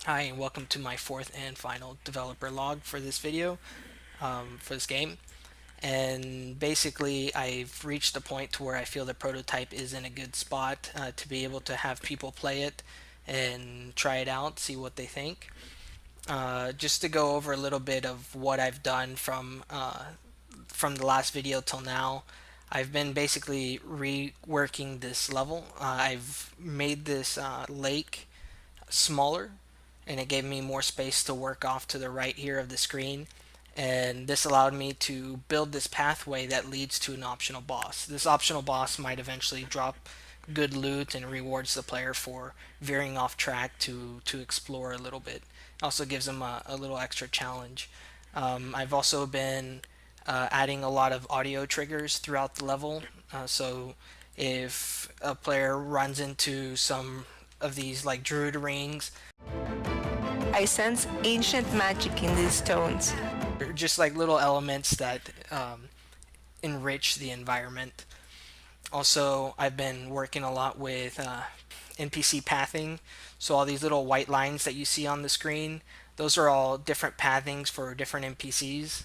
Hi, and welcome to my fourth and final developer log for this video, for this game. And basically, I've reached a point to where I feel the prototype is in a good spot to be able to have people play it and try it out, see what they think. Just to go over a little bit of what I've done from the last video till now. I've been basically reworking this level. I've made this lake smaller, and it gave me more space to work off to the right here of the screen. And this allowed me to build this pathway that leads to an optional boss. This optional boss might eventually drop good loot and rewards the player for veering off track to explore a little bit. Also gives them a little extra challenge. I've also been adding a lot of audio triggers throughout the level. So if a player runs into some of these like druid rings, I sense ancient magic in these stones. or just like little elements that enrich the environment. Also, I've been working a lot with NPC pathing. So all these little white lines that you see on the screen, those are all different pathings for different NPCs,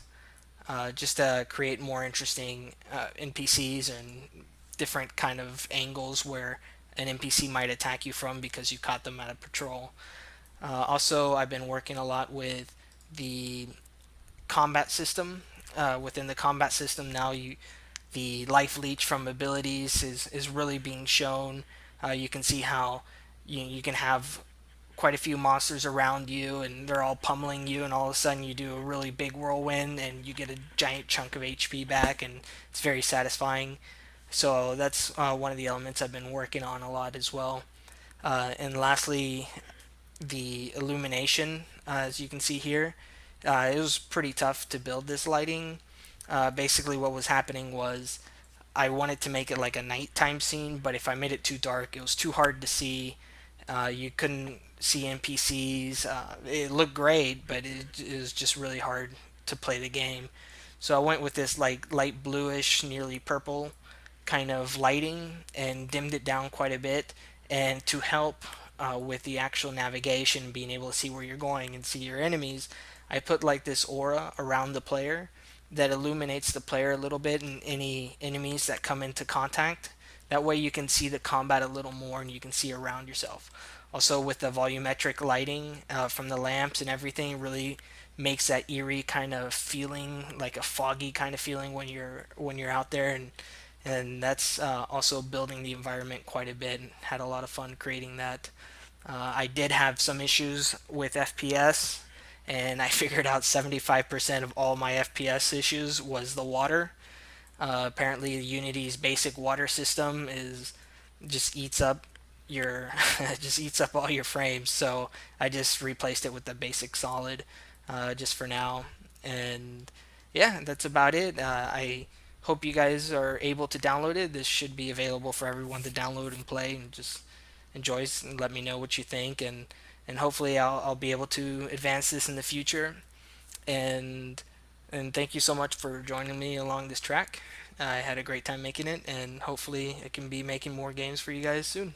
just to create more interesting NPCs and different kind of angles where an NPC might attack you from because you caught them at a patrol. Also, I've been working a lot with the combat system. Within the combat system now, the life leech from abilities is really being shown. You can see how you can have quite a few monsters around you and they're all pummeling you, and all of a sudden you do a really big whirlwind and you get a giant chunk of HP back, and it's very satisfying. So that's one of the elements I've been working on a lot as well. And lastly, the illumination, as you can see here. It was pretty tough to build this lighting. Basically, what was happening was I wanted to make it like a nighttime scene, but if I made it too dark, it was too hard to see. You couldn't see NPCs. It looked great, but it was just really hard to play the game. So I went with this like light bluish, nearly purple kind of lighting and dimmed it down quite a bit. And to help with the actual navigation, being able to see where you're going and see your enemies, I put like this aura around the player that illuminates the player a little bit and any enemies that come into contact. That way you can see the combat a little more and you can see around yourself. Also, with the volumetric lighting from the lamps and everything, really makes that eerie kind of feeling, like a foggy kind of feeling when you're out there, and that's also building the environment quite a bit. And had a lot of fun creating that. I did have some issues with FPS, and I figured out 75% of all my FPS issues was the water. Apparently, Unity's basic water system is just eats up your just eats up all your frames. So I just replaced it with the basic solid, just for now. And yeah, that's about it. I hope you guys are able to download it. This should be available for everyone to download and play and just enjoy and let me know what you think, and hopefully I'll be able to advance this in the future. And and thank you so much for joining me along this track. I had a great time making it, and hopefully I can be making more games for you guys soon.